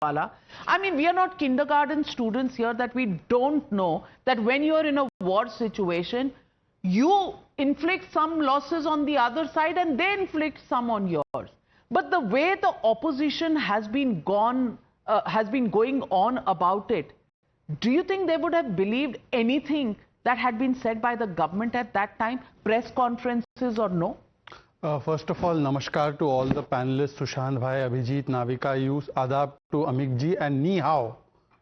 wala. I mean, we are not kindergarten students here that we don't know that when you're in a war situation, you inflict some losses on the other side and they inflict some on yours. But the way the opposition has been going on about it, do you think they would have believed anything that had been said by the government at that time, press conferences or no? First of all, namaskar to all the panelists, Sushant Bhai, Abhijit, Navika, Yus, Adab to Amik ji, and Ni Hao.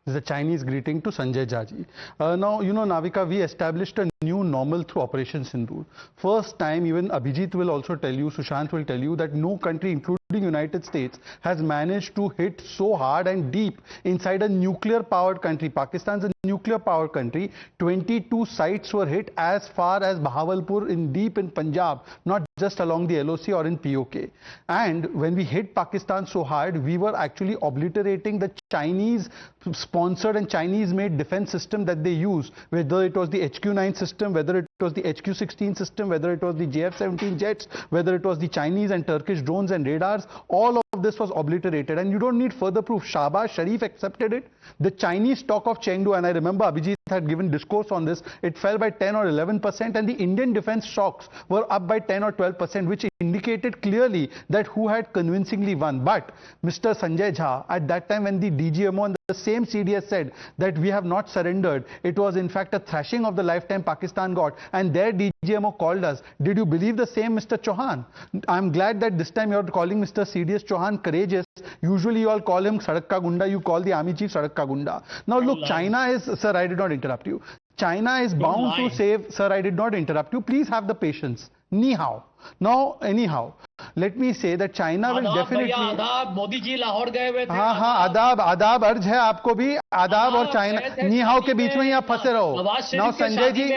This is a Chinese greeting to Sanjay Jaji. Now, you know, Navika, we established a new normal through Operation Sindoor. First time, even Abhijit will also tell you, Sushant will tell you that no country, including United States, has managed to hit so hard and deep inside a nuclear-powered country. Pakistan's a nuclear-powered country. 22 sites were hit as far as Bahawalpur deep in Punjab, not just along the LOC or in POK. And when we hit Pakistan so hard, we were actually obliterating the Chinese-sponsored and Chinese-made defense system that they use, whether it was the HQ-9 system, whether it was the HQ-16 system, whether it was the JF-17 jets, whether it was the Chinese and Turkish drones and radars. All of this was obliterated, and you don't need further proof. Shahbaz Sharif accepted it. The Chinese stock of Chengdu, and I remember Abhijit had given discourse on this, it fell by 10 or 11%, and the Indian defense stocks were up by 10 or 12%, which indicated clearly that who had convincingly won. But Mr. Sanjay Jha, at that time when the DGMO and the same CDS said that we have not surrendered, it was in fact a thrashing of the lifetime Pakistan got, and their DGMO called us. Did you believe the same, Mr. Chauhan? I'm glad that this time you're calling Mr. CDS Chauhan courageous. Usually you all call him Sadak Ka Gunda, you call the army chief Sadak Ka Gunda. Now look, China is, sir, I did not interrupt you. China is bound to save, sir, I did not interrupt you. Please have the patience. Ni hao. Now, anyhow, let me say that China will definitely. आदाब, मोदी जी लाहौर गए हुए थे. हाँ हाँ, आदाब अर्ज है आपको भी. आदाब और चाइना, नी हाउ के बीच में ही आप फंसे रहो. Now, Sanjay ji,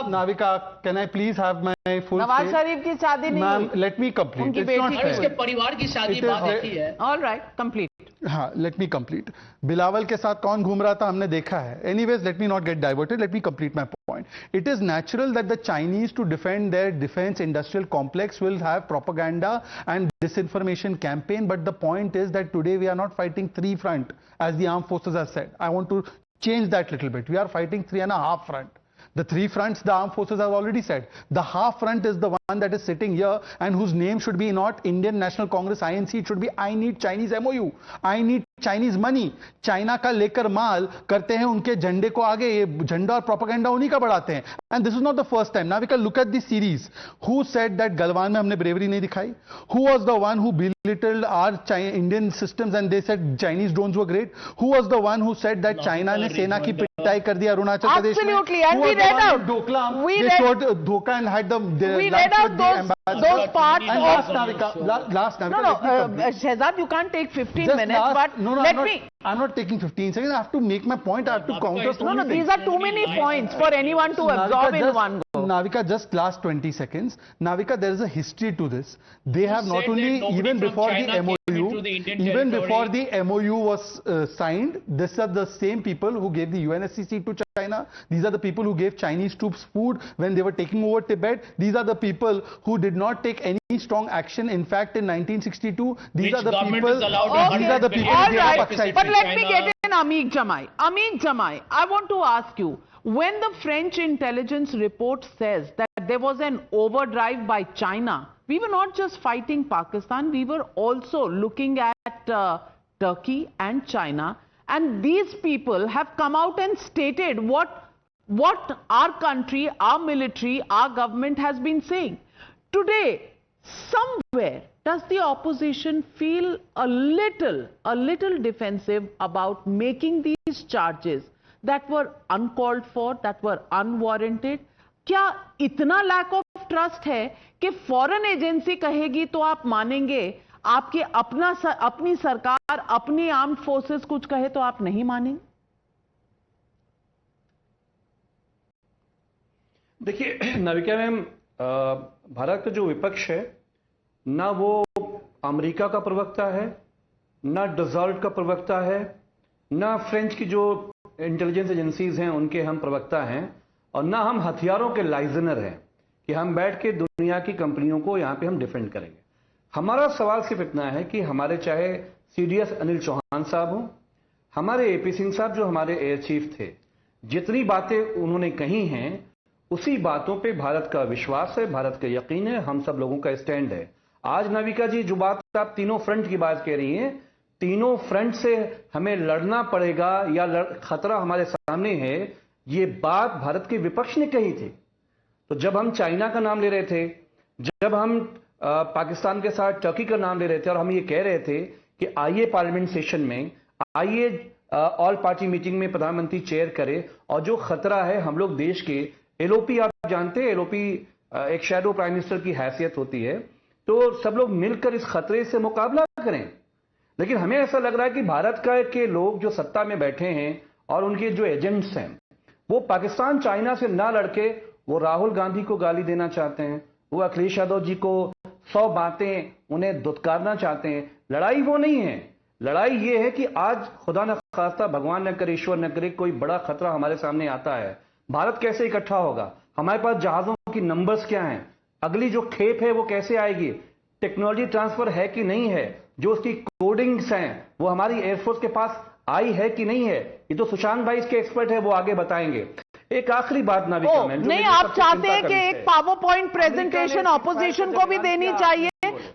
Navika, can I please have my full Nawaz Sharif की शादी नहीं. Ma'am, let me complete. It's not fair. उसके परिवार की शादी बात होती है. All right, complete. हाँ, let me complete. बिलावल के साथ कौन घूम रहा था हमने देखा है. Anyways, let me not get diverted. Let me complete my point. It is natural that the Chinese, to defend their defense industrial complex, will have propaganda and disinformation campaign. But the point is that today we are not fighting three front, as the armed forces have said. I want to change that little bit. We are fighting 3.5 front. The three fronts, the armed forces have already said. The half front is the one that is sitting here and whose name should be not Indian National Congress, INC. It should be I need Chinese MOU. I need Chinese money. China का लेकर माल करते हैं उनके झंडे को आगे. ये झंडा और प्रोपेगेंडा उन्हीं का बढ़ाते हैं. And this is not the first time. Now we can look at the series. Who said that Galwan में हमने bravery नहीं दिखाई? Who was the one who belittled our Indian systems and they said Chinese drones were great? Who was the one who said that China ने सेना की पिटाई कर दी अरुणाचल प्रदेश में? Absolutely, and we read out. They showed Dhoka and had the. We read out those parts. And last Navika. No, Shehzad, you can't take 15 minutes, but let me. I'm not taking 15 seconds. I have to make my point. I have to counter. No, these are too many points for anyone to absorb in one go. Navika, just last 20 seconds. Navika, there is a history to this. They have not only, even before the MOU, even before the MOU was signed, these are the same people who gave the UNSCC to China. These are the people who gave Chinese troops food when they were taking over Tibet. These are the people who did not take any strong action. In fact, in 1962, these are the people. These are the people. All right, but let me get in Amik Jamai. Amik Jamai, I want to ask you, when the French intelligence report says that there was an overdrive by China, we were not just fighting Pakistan, we were also looking at Turkey and China. And these people have come out and stated what our country, our military, our government has been saying. Today, somewhere, does the opposition feel a little defensive about making these charges that were uncalled for, that were unwarranted? क्या इतना lack of trust है कि foreign agency कहेगी तो आप मानेंगे, आपके अपनी सरकार, अपनी armed forces कुछ कहे तो आप नहीं मानेंगे? देखिए नाविका मैम, भारत का जो विपक्ष है ना वो अमेरिका का प्रवक्ता है, ना डसॉल्ट का प्रवक्ता है, ना फ्रेंच की जो इंटेलिजेंस एजेंसीज हैं उनके हम प्रवक्ता हैं, और ना हम हथियारों के लाइजनर हैं कि हम बैठ के दुनिया की कंपनियों को यहां पे हम डिफेंड करेंगे. हमारा सवाल सिर्फ इतना है कि हमारे चाहे सीडीएस अनिल चौहान साहब हो, हमारे एपी सिंह साहब जो हमारे एयर चीफ थे, जितनी बातें उन्होंने कही हैं उसी बातों पे भारत का विश्वास है, भारत का यकीन है, हम सब लोगों का स्टैंड है। आज नाविका जी जो बात आप तीनों फ्रंट की बात कह रही हैं, तीनों फ्रंट से हमें लड़ना पड़ेगा या खतरा हमारे सामने है, ये बात भारत के विपक्ष ने कही थी। तो जब हम चाइना का नाम ले रहे थे, जब हम पाकिस्तान के साथ टर्की का नाम ले रहे थे और हम ये कह रहे थे कि आइए पार्लियामेंट सेशन में, आइए ऑल पार्टी मीटिंग में प्रधानमंत्री चेयर करे, और जो खतरा है हम लोग देश के, एलओपी आप जानते हैं, एलओपी एक शैडो प्राइम मिनिस्टर की हैसियत होती है, तो सब लोग मिलकर इस खतरे से मुकाबला करें। लेकिन हमें ऐसा लग रहा है कि भारत के लोग जो सत्ता में बैठे हैं और उनके जो एजेंट्स हैं, वो पाकिस्तान चाइना से ना लड़के वो राहुल गांधी को गाली देना चाहते हैं, वो अखिलेश यादव जी को 100 बातें उन्हें दुत्कारना चाहते हैं। लड़ाई वो नहीं है, लड़ाई ये है कि आज खुदा न खास्ता, भगवान न करे, ईश्वर न करे, कोई बड़ा खतरा हमारे सामने आता है, भारत कैसे इकट्ठा होगा? हमारे पास जहाजों की नंबर्स क्या हैं? अगली जो खेप है वो कैसे आएगी? टेक्नोलॉजी ट्रांसफर है कि नहीं है? जो उसकी कोडिंग्स हैं वो हमारी एयरफोर्स के पास आई है कि नहीं है? ये तो सुशांत भाई इसके एक्सपर्ट है, वो आगे बताएंगे। एक आखिरी बात नाविका मैम, नहीं, आप चाहते हैं कि एक पावर पॉइंट प्रेजेंटेशन ऑपोजिशन को भी देनी चाहिए,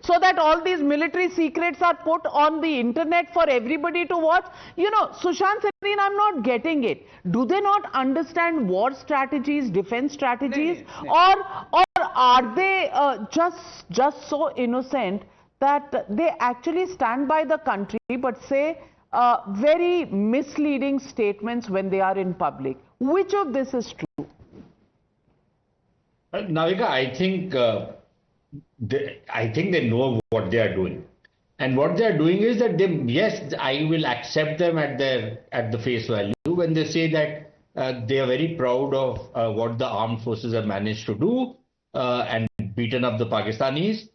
so that all these military secrets are put on the internet for everybody to watch. You know, Sushant Sareen, I'm not getting it. Do they not understand war strategies, defense strategies, or are they just so innocent that they actually stand by the country but say very misleading statements when they are in public? Which of this is true? Navika, I think they know what they are doing, and what they are doing is that they, yes, I will accept them at the face value when they say that they are very proud of what the armed forces have managed to do and beaten up the Pakistanis.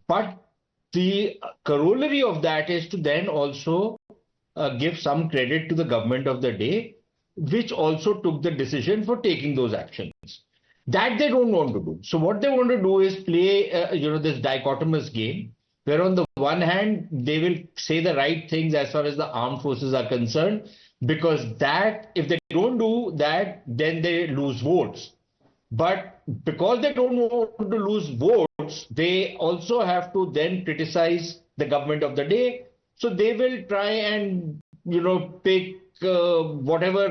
But the corollary of that is to then also give some credit to the government of the day, which also took the decision for taking those actions. That they don't want to do. So what they want to do is play, this dichotomous game, where on the one hand, they will say the right things as far as the armed forces are concerned, because that, if they don't do that, then they lose votes. But because they don't want to lose votes, they also have to then criticize the government of the day. So they will try and, pick whatever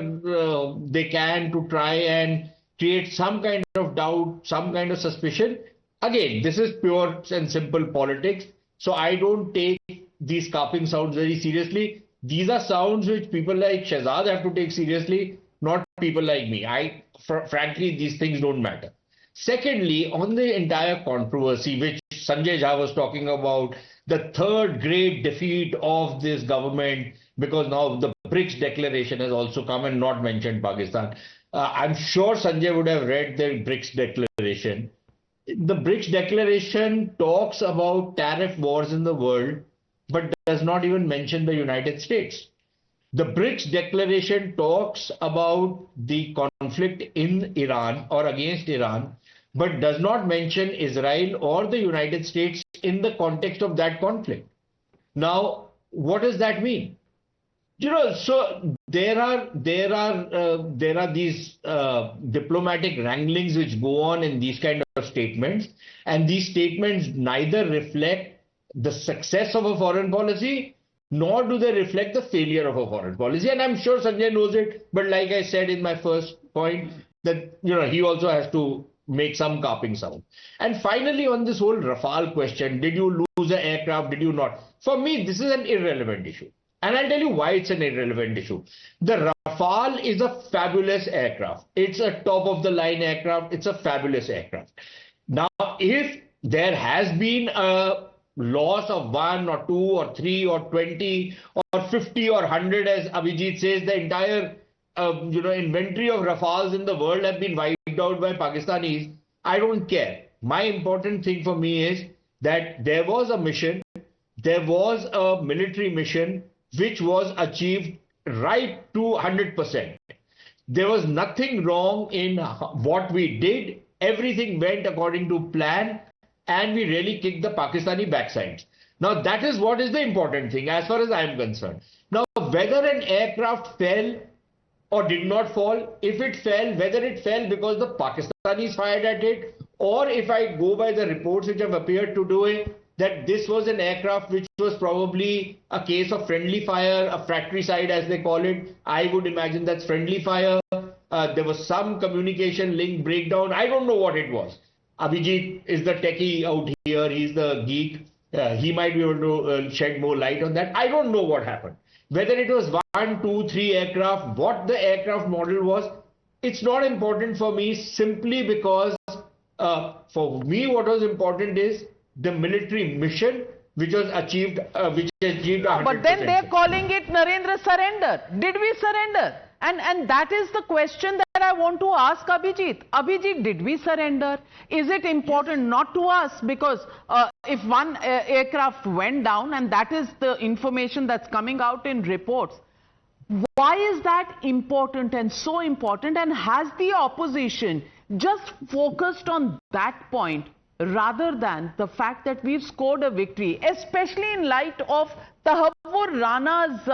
they can to try and create some kind of doubt, some kind of suspicion. Again, this is pure and simple politics. So I don't take these carping sounds very seriously. These are sounds which people like Shehzad have to take seriously, not people like me. Frankly, these things don't matter. Secondly, on the entire controversy, which Sanjay Jha was talking about, the third great defeat of this government, because now the BRICS declaration has also come and not mentioned Pakistan. I'm sure Sanjay would have read the BRICS declaration. The BRICS declaration talks about tariff wars in the world, but does not even mention the United States. The BRICS declaration talks about the conflict in Iran or against Iran, but does not mention Israel or the United States in the context of that conflict. Now, what does that mean? So there are these diplomatic wranglings which go on in these kind of statements, and these statements neither reflect the success of a foreign policy, nor do they reflect the failure of a foreign policy. And I'm sure Sanjay knows it, but like I said in my first point, that he also has to make some carping sound. And finally, on this whole Rafale question, did you lose an aircraft, did you not? For me, this is an irrelevant issue. And I'll tell you why it's an irrelevant issue. The Rafale is a fabulous aircraft. It's a top-of-the-line aircraft. It's a fabulous aircraft. Now, if there has been a loss of 1 or 2 or 3 or 20 or 50 or 100, as Abhijit says, the entire inventory of Rafales in the world have been wiped out by Pakistanis, I don't care. My important thing for me is that there was a mission, there was a military mission which was achieved right to 100%. There was nothing wrong in what we did. Everything went according to plan, and we really kicked the Pakistani backsides. Now, that is what is the important thing as far as I am concerned. Now, whether an aircraft fell or did not fall, if it fell, whether it fell because the Pakistanis fired at it, or if I go by the reports which have appeared today, that this was an aircraft which was probably a case of friendly fire, a fratricide as they call it. I would imagine that's friendly fire. There was some communication link breakdown. I don't know what it was. Abhijit is the techie out here. He's the geek. He might be able to shed more light on that. I don't know what happened. Whether it was 1, 2, 3 aircraft, what the aircraft model was, it's not important for me, simply because for me what was important is the military mission which was achieved, which achieved 100%. But then they're calling it Narendra surrender. Did we surrender? And that is the question that I want to ask Abhijit. Abhijit, did we surrender? Is it important? Not to us, because if one aircraft went down, and that is the information that's coming out in reports, why is that important and so important? And has the opposition just focused on that point rather than the fact that we've scored a victory, especially in light of Tahavvur Rana's,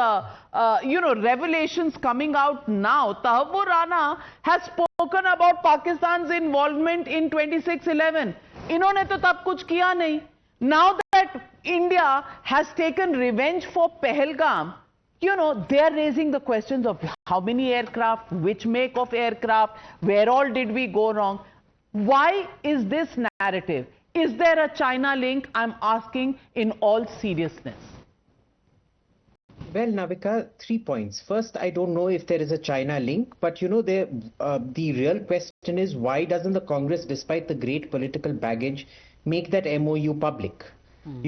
revelations coming out now? Tahavvur Rana has spoken about Pakistan's involvement in 26/11. इन्होंने तो तब कुछ किया नहीं. Now that India has taken revenge for Pahalgam, they are raising the questions of how many aircraft, which make of aircraft, where all did we go wrong. Why is this narrative? Is there a China link? I'm asking in all seriousness. Well, Navika, 3 points. First, I don't know if there is a China link, but the real question is, why doesn't the Congress, despite the great political baggage, make that MOU public?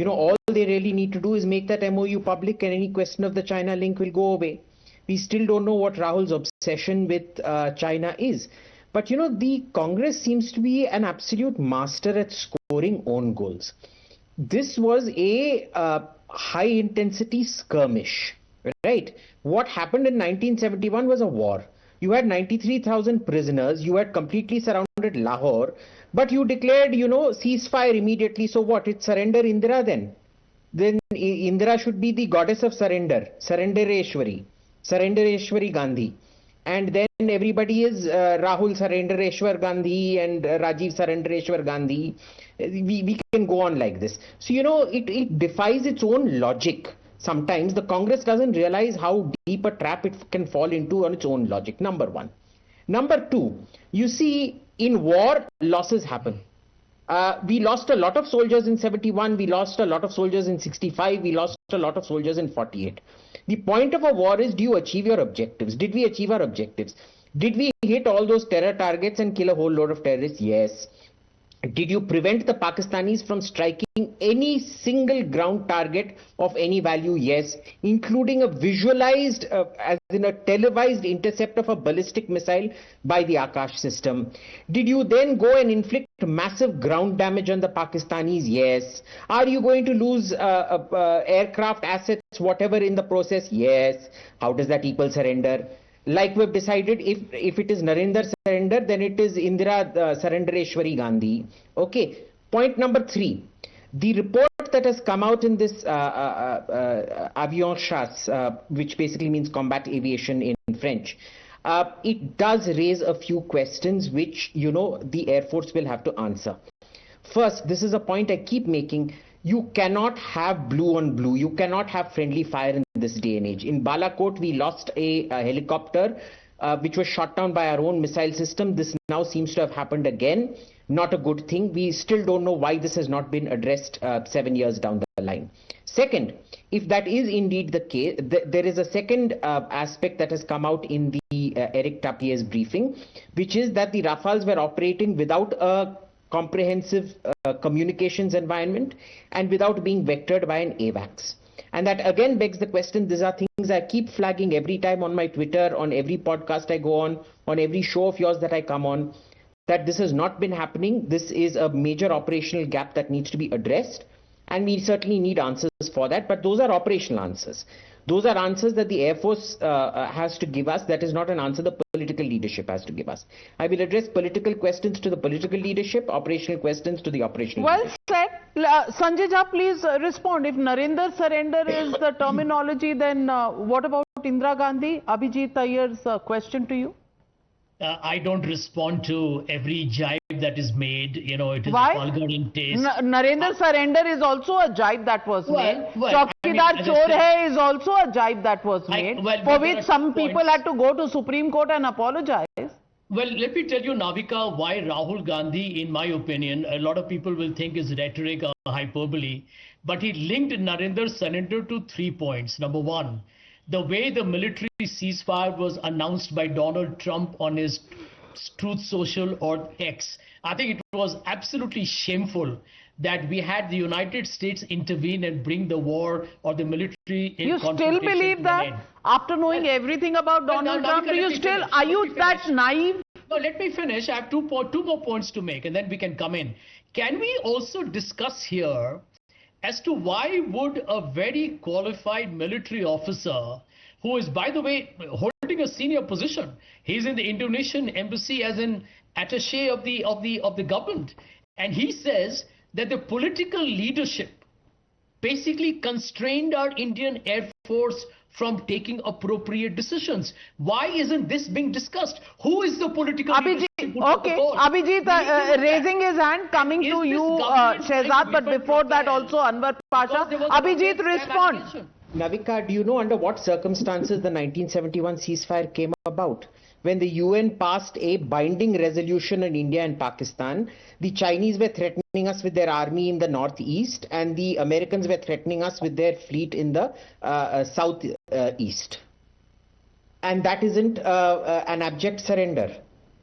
All they really need to do is make that MOU public, and any question of the China link will go away. We still don't know what Rahul's obsession with China is. But the Congress seems to be an absolute master at scoring own goals. This was a high intensity skirmish, right? What happened in 1971 was a war. You had 93,000 prisoners. You had completely surrounded Lahore, but you declared, ceasefire immediately. So what? It's surrender Indira then. Then Indira should be the goddess of surrender, Surrendereshwari Gandhi. And then everybody is Rahul Surrendereshwar Gandhi and Rajiv Surrendereshwar Gandhi. We can go on like this. So, it defies its own logic. Sometimes the Congress doesn't realize how deep a trap it can fall into on its own logic. Number one. Number two, you see, in war, losses happen. We lost a lot of soldiers in 71. We lost a lot of soldiers in 65. We lost a lot of soldiers in 48. The point of a war is, do you achieve your objectives? Did we achieve our objectives? Did we hit all those terror targets and kill a whole load of terrorists? Yes. Did you prevent the Pakistanis from striking any single ground target of any value? Yes. Including a visualized, as in a televised intercept of a ballistic missile by the Akash system. Did you then go and inflict massive ground damage on the Pakistanis? Yes. Are you going to lose aircraft assets, whatever, in the process? Yes. How does that equal surrender? Like we've decided, if it is Narendra surrender, then it is Indira Surrendereshwari Gandhi. Okay. Point number 3. The report that has come out in this Avion Chasse, which basically means combat aviation in French, it does raise a few questions which, the Air Force will have to answer. First, this is a point I keep making. You cannot have blue on blue. You cannot have friendly fire in this day and age. In Balakot, we lost a helicopter which was shot down by our own missile system. This now seems to have happened again. Not a good thing. We still don't know why this has not been addressed 7 years down the line. Second, if that is indeed the case, there is a second aspect that has come out in the Eric Tapier's briefing, which is that the Rafales were operating without a comprehensive communications environment and without being vectored by an AWACS. And that again begs the question, these are things I keep flagging every time on my Twitter, on every podcast I go on every show of yours that I come on, that this has not been happening. This is a major operational gap that needs to be addressed, and we certainly need answers for that, but those are operational answers. Those are answers that the Air Force has to give us. That is not an answer the political leadership has to give us. I will address political questions to the political leadership, operational questions to the operational leadership. Well said. Sanjay Jha, please respond. If Narendra surrender is the terminology, then what about about Indira Gandhi? Abhijit Iyengar's question to you. I don't respond to every jibe that is made. You know, it is Why? vulgar in taste. Narendra surrender is also a jibe that was made. well, Chaukidar as I Chor said- Hai is also a jibe that was made, well, for but there which are some two people points. had to go to Supreme Court and apologize. Well, let me tell you, Navika, why Rahul Gandhi, in my opinion, a lot of people will think is rhetoric or hyperbole, but he linked Narendra's surrender to 3 points. Number one, the way the military ceasefire was announced by Donald Trump on his Truth Social or X. I think it was absolutely shameful that we had the United States intervene and bring the war or the military in You still confrontation believe to an that? end. After knowing everything about Well, Donald now, Trump, Navika, do you let me still, finish. are Let you me that finish. naive? No, let me finish. I have two more points to make, and then we can come in. Can we also discuss here as to why would a very qualified military officer, who is, by the way, holding a senior position, he's in the Indonesian embassy as an attaché of the government, and he says that the political leadership basically constrained our Indian Air Force from taking appropriate decisions. Why isn't this being discussed? Who is the political leadership who took the Okay, call? Abhijit We need to know that. raising his hand, coming Is to this you, government trying Shehzad, to but defend before that Rafael? also Anwar Pasha. Because there was an Abhijit, offensive respond. allegation. Navika, do you know under what circumstances the 1971 ceasefire came about? When the UN passed a binding resolution on India and Pakistan, the Chinese were threatening us with their army in the northeast, and the Americans were threatening us with their fleet in the southeast. And that isn't an abject surrender.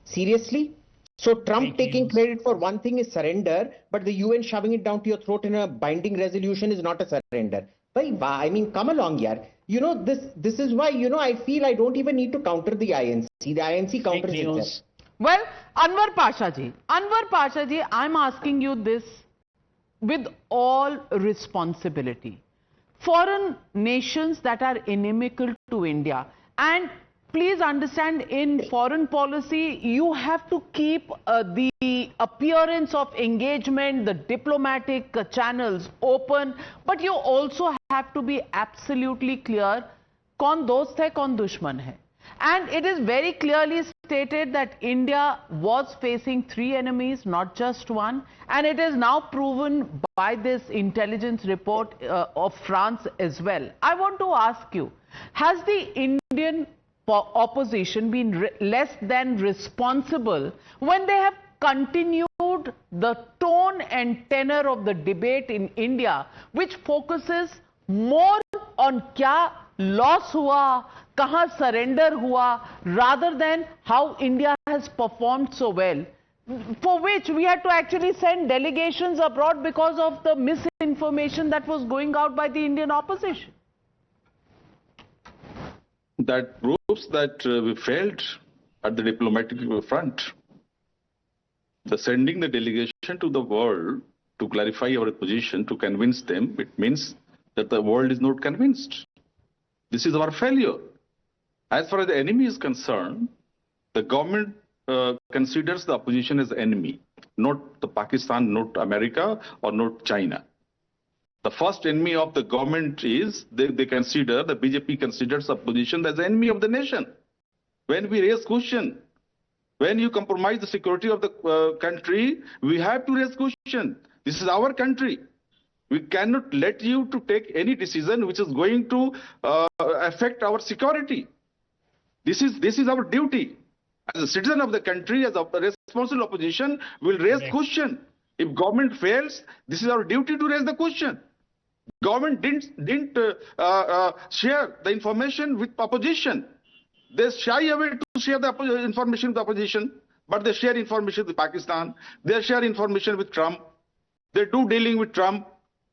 Seriously? So Trump Fake taking news. credit for one thing is surrender, but the UN shoving it down to your throat in a binding resolution is not a surrender. I mean, come along, yaar. You know, this is why, you know, I feel I don't even need to counter the INC. The INC counters Fake itself. news. Well, Anwar Pasha ji, I'm asking you this with all responsibility. Foreign nations that are inimical to India, and please understand, in foreign policy, you have to keep the appearance of engagement, the diplomatic channels open, but you also have to be absolutely clear, kaun dost hai, kaun dushman hai. And it is very clearly stated that India was facing 3 enemies, not just one. And it is now proven by this intelligence report of France as well. I want to ask you, has the Indian opposition been less than responsible when they have continued the tone and tenor of the debate in India, which focuses more on kya loss hua, kahan surrender hua, rather than how India has performed so well, for which we had to actually send delegations abroad because of the misinformation that was going out by the Indian opposition? That proves that we failed at the diplomatic front. Sending the delegation to the world to clarify our position, to convince them, it means that the world is not convinced. This is our failure. As far as the enemy is concerned, the government considers the opposition as the enemy, not the Pakistan, not America, or not China. The first enemy of the government is, they consider, the BJP considers opposition as the enemy of the nation. When we raise question, when you compromise the security of the country, we have to raise question. This is our country. We cannot let you to take any decision which is going to affect our security. This is our duty. As a citizen of the country, as a responsible opposition, we'll raise question. If government fails, this is our duty to raise the question. Government didn't share the information with opposition. They shy away to share the information with opposition, but they share information with Pakistan. They share information with Trump. They do dealing with Trump.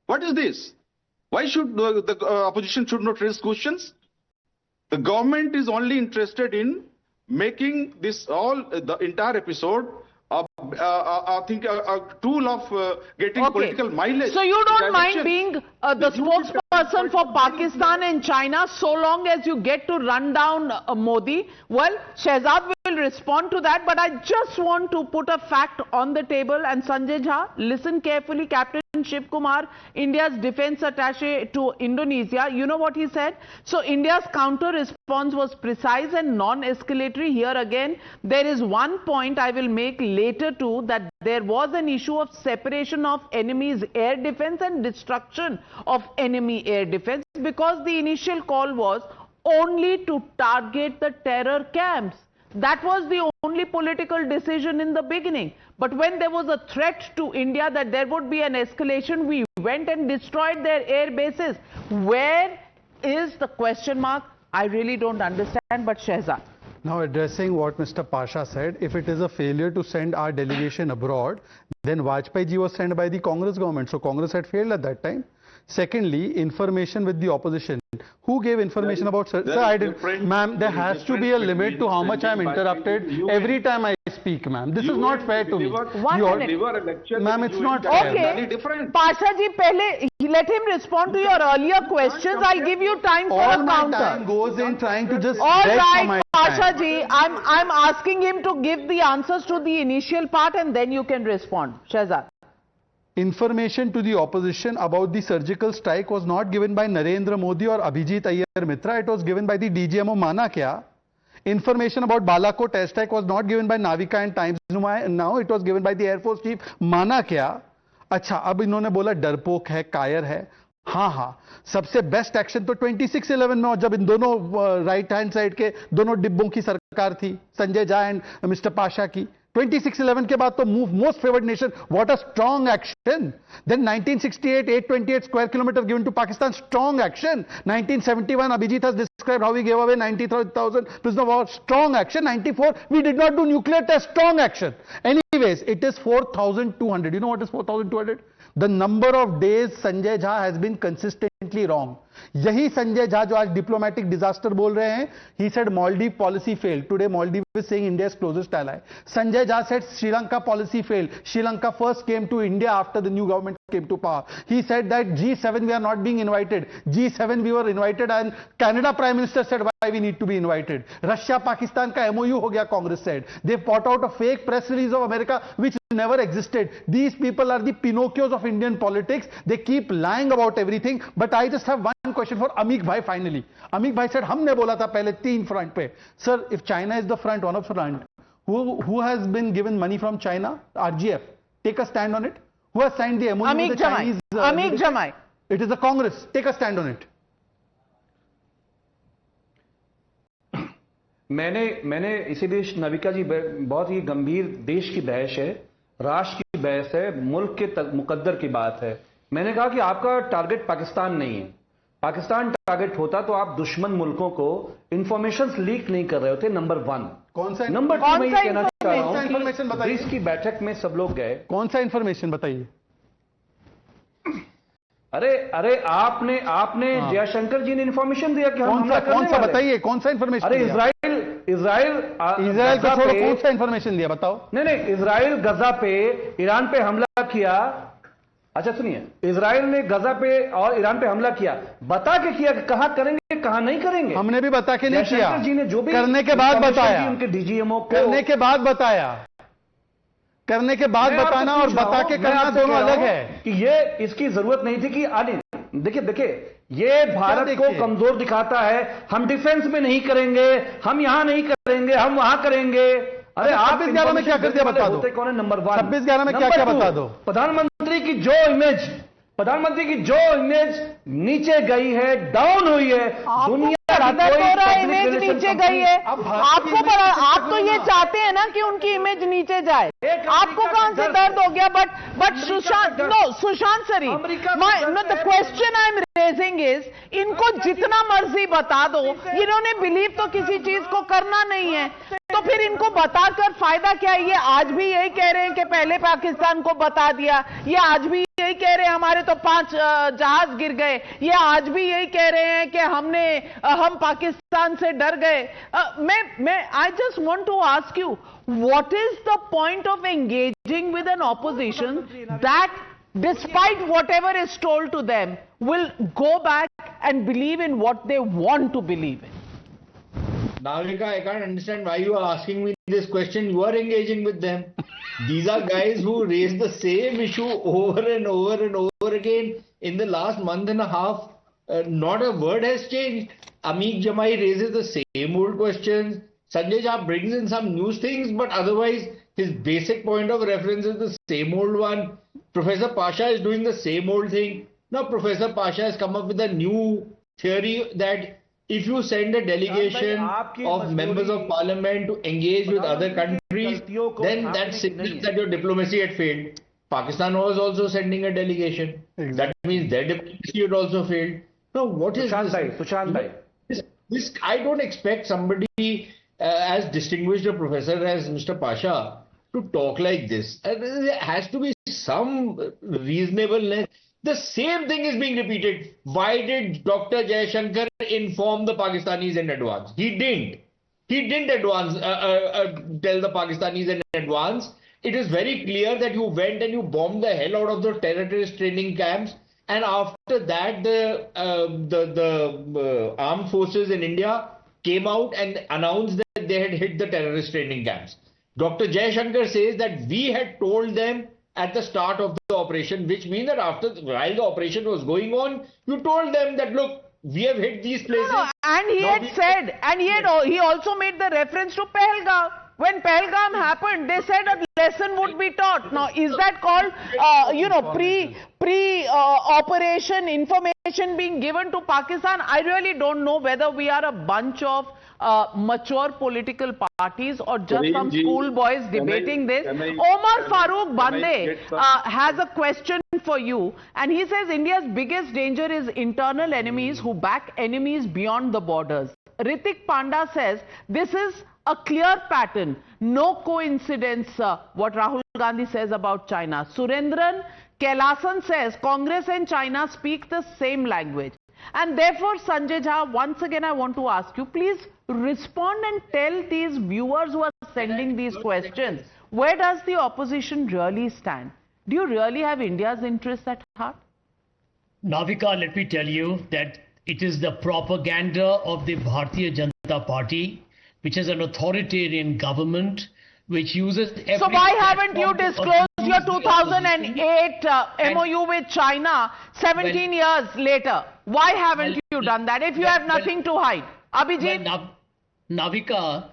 What is this? Why should the opposition should not raise questions? The government is only interested in making this the entire episode I think a tool of getting political mileage. So you don't mind Election. being the spokesperson spokesperson for Pakistan and China so long as you get to run down Modi? Well, Shehzad will respond to that, but I just want to put a fact on the table. And Sanjay Jha, listen carefully. Captain Shiv Kumar, India's defense attaché to Indonesia, you know what he said? So India's counter response was precise and non-escalatory. Here again, there is one point I will make later too, that there was an issue of separation of enemy's air defense and destruction of enemy air defense, because the initial call was only to target the terror camps. That was the only political decision in the beginning. But when there was a threat to India that there would be an escalation, we went and destroyed their air bases. Where is the question mark? I really don't understand, but Shehzad. Now, addressing what Mr. Pasha said, if it is a failure to send our delegation abroad, then Vajpayee ji was sent by the Congress government. So Congress had failed at that time. Secondly, information with the opposition. Who gave information about... Sir, I did. Ma'am, there has to be a limit to how much I am interrupted every time I speak, ma'am. This is not fair to me. Ma'am, it's not fair. Okay. Pasha ji, pehle, let him respond to your earlier questions. I'll give you time for All a my counter. time goes in trying to just... All beg for my right, time. Pasha ji, I'm asking him to give the answers to the initial part and then you can respond. Shehzad. Information to the opposition about the surgical strike was not given by Narendra Modi or Abhijit Iyer Mitra. It was given by the DGMO Mana Kya. Information about Balakot airstrike was not given by Navika and Times Now. It was given by the Air Force Chief Mana Kya. अच्छा, अब इन्होंने बोला डरपोक है, कायर है. हाँ हाँ, सबसे बेस्ट एक्शन तो 26/11 में, और जब इन दोनों राइट हैंड साइड के दोनों डिब्बों की सरकार थी, संजय झा एंड मिस्टर पाशा की. 26/11 के बाद तो move most favoured nation, what a strong action. Then 1968, 828 square kilometer given to Pakistan, strong action. 1971, Abhijit has described how we gave away 90,000 prisoner of war, strong action. 94, we did not do nuclear test, strong action. Anyways, it is 4,200. You know what is 4,200? The number of days Sanjay Jha has been consistently wrong. यही संजय झा जो आज diplomatic disaster बोल रहे हैं, he said Maldives policy failed. Today Maldives is saying India's closest ally. Sanjay Jha said Sri Lanka policy failed. Sri Lanka first came to India after the new government came to power. He said that G7 we are not being invited. G7 we were invited, and Canada Prime Minister said why we need to be invited. Russia Pakistan का MOU हो गया, Congress said. They fought out a fake press release of America which never existed. These people are the Pinocchios of Indian politics. They keep lying about everything. But I just have one question for Amik Bhai finally. Amik Bhai said, हमने बोला था पहले 3 front पे. Sir, if China is the front, one of front, who has been given money from China? RGF. Take a stand on it. Who has signed the MOU Amik with the Jamai. Chinese? Amik Jamai. It is the Congress. Take a stand on it. मैंने इसीलिए नविका जी बहुत ही गंभीर देश की बहस है, राष्ट्र की बहस है, मुल्क के मुकद्दर की बात है. मैंने कहा कि आपका टारगेट पाकिस्तान नहीं है. पाकिस्तान टारगेट होता तो आप दुश्मन मुल्कों को इंफॉर्मेशन लीक नहीं कर रहे होते. नंबर 1. कौन सा नंबर 2 मैं ये कहना चाह रहा हूं इन्फॉर्मेशन बताइए. ब्रिक्स की बैठक में सब लोग गए. कौन सा इंफॉर्मेशन बताइए. अरे आपने जयशंकर जी ने इंफॉर्मेशन दिया कि हम हमला करने वाले. कौन सा बताइए, कौन सा इंफॉर्मेशन. अरे इजराइल को छोड़ो, कौन सा इंफॉर्मेशन दिया बताओ. नहीं, इजराइल गजा पे ईरान पे हमला किया. अच्छा सुनिए, इजराइल ने गजा पे और ईरान पे हमला किया, बता के किया कि कहां करेंगे कहां नहीं करेंगे. हमने भी बता के नहीं किया. जी ने जो भी करने के बाद बताया, उनके डीजीएमओ को करने के बाद बताया. करने के बाद बताना और बता के करना दोनों अलग है. कि ये इसकी जरूरत नहीं थी कि आने. देखिए ये भारत को कमजोर दिखाता है. हम डिफेंस में नहीं करेंगे, हम यहां नहीं करेंगे, हम वहां करेंगे. अरे आप 26/11 में क्या कर दिया बता दो. कौन है नंबर 1. 26/11 में क्या क्या बता दो. प्रधानमंत्री की जो इमेज नीचे गई है, डाउन हुई है, दुनिया इमेज नीचे गई है. आपको आप तो ये चाहते हैं ना कि उनकी इमेज नीचे जाए. आपको कहां से दर्द हो गया. बट सुशांत सरी, the question I am raising is, इनको जितना मर्जी बता दो, इन्होंने बिलीव तो किसी चीज को करना नहीं है, तो फिर इनको बताकर फायदा क्या है. ये आज भी यही कह रहे हैं कि पहले पाकिस्तान को बता दिया. ये आज भी यही कह रहे हैं हमारे तो 5 जहाज गिर गए. ये आज भी यही कह रहे हैं कि हम पाकिस्तान से डर गए. I just want to ask you, what is the point of engaging with an opposition that despite whatever is told to them, will go back and believe in what they want to believe in? Navika, I can't understand why you are asking me this question. You are engaging with them. These are guys who raise the same issue over and over and over again in the last month and a half. Not a word has changed. Amit Jamai raises the same old questions. Sanjay Jha brings in some new things, but otherwise his basic point of reference is the same old one. Professor Pasha is doing the same old thing. Now Professor Pasha has come up with a new theory that if you send a delegation of members of parliament to engage with other countries, then that signals that your diplomacy had failed. Pakistan was also sending a delegation. That means their diplomacy had also failed. Now what is Sushant Bhai. this? I don't expect somebody as distinguished a professor as Mr. Pasha to talk like this. There has to be some reasonableness. The same thing is being repeated. Why did Dr. Jaishankar inform the Pakistanis in advance? He didn't. He didn't tell the Pakistanis in advance. It is very clear that you went and you bombed the hell out of the terrorist training camps. And after that, the armed forces in India came out and announced that they had hit the terrorist training camps. Dr. Jaishankar says that we had told them at the start of the operation, which means that while the operation was going on, you told them that, look, we have hit these places. No, and he had said, and he also made the reference to Pahalgam. When Pahalgam happened, they said a lesson would be taught. Now, is that called, pre-operation information being given to Pakistan? I really don't know whether we are a bunch of mature political parties or just some schoolboys debating this. Omar Farooq Bande has a question for you, and he says India's biggest danger is internal enemies who back enemies beyond the borders. Ritik Panda says this is a clear pattern, no coincidence what Rahul Gandhi says about China. Surendran Kailasan says Congress and China speak the same language. And therefore, Sanjay Jha, once again I want to ask you, please respond and tell these viewers who are sending these questions, where does the opposition really stand? Do you really have India's interests at heart? Navika, let me tell you that it is the propaganda of the Bharatiya Janata Party, which is an authoritarian government, which uses every... So why haven't you disclosed your 2008 MOU with China 17 years later? Why haven't you done that if you have nothing to hide? Abhijit? Well, Navika,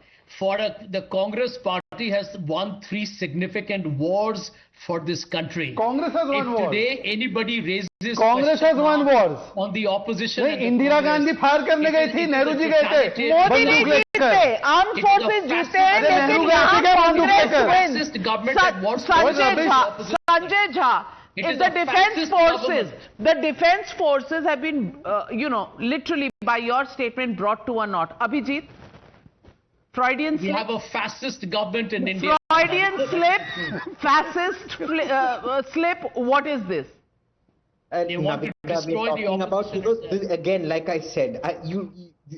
the Congress party has won 3 significant wars for this country. Congress has won wars. If today anybody raises Congress has won wars. on the opposition... Indira Gandhi fire करने गई थी, नेहरू जी गए थे. मोदी नहीं जीते, armed forces जीते हैं, लेकिन यहाँ Congress wins. Sanjay Jha, if the defense forces have been, literally by your statement brought to a knot. Abhijit, Freudian slip. We have a fascist government in India. Freudian slip, fascist slip. What is this? They want to destroy the opposition. Again, like I said,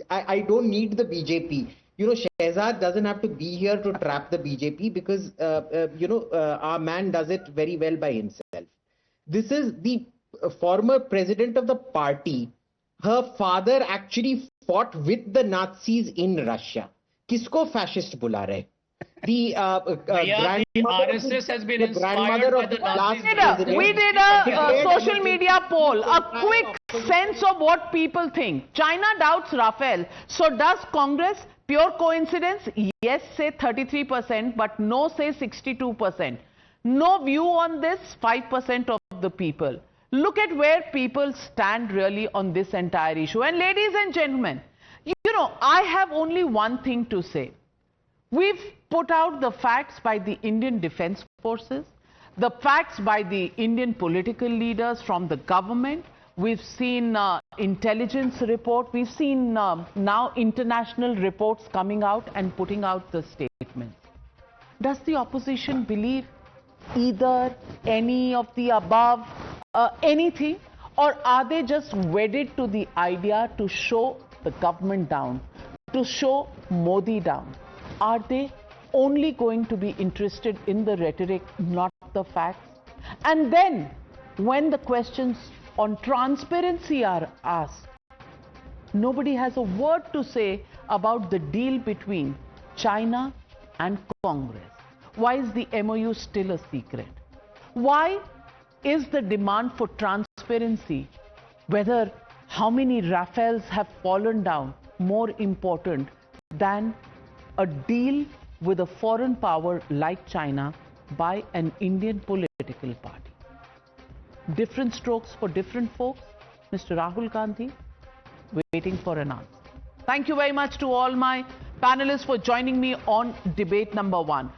I don't need the BJP. Shehzad doesn't have to be here to trap the BJP because, our man does it very well by himself. This is the former president of the party. Her father actually fought with the Nazis in Russia. Kisko fascist bula rahe? The RSS has been inspired by the Nazis. We did a social media poll, a quick sense of what people think. China doubts Rafale. So does Congress? Pure coincidence? Yes, say 33%, but no, say 62%. No view on this, 5% of the people. Look at where people stand really on this entire issue. And ladies and gentlemen, I have only one thing to say. We've put out the facts by the Indian Defence Forces, the facts by the Indian political leaders from the government. We've seen intelligence report. We've seen now international reports coming out and putting out the statements. Does the opposition believe either, any of the above, anything? Or are they just wedded to the idea to show the government down, to show Modi down? Are they only going to be interested in the rhetoric, not the facts? And then when the questions on transparency are asked, nobody has a word to say about the deal between China and Congress. Why is the MOU still a secret? Why is the demand for transparency, whether how many Rafales have fallen down, more important than a deal with a foreign power like China by an Indian political party? Different strokes for different folks. Mr. Rahul Gandhi, waiting for an answer. Thank you very much to all my panelists for joining me on debate number 1.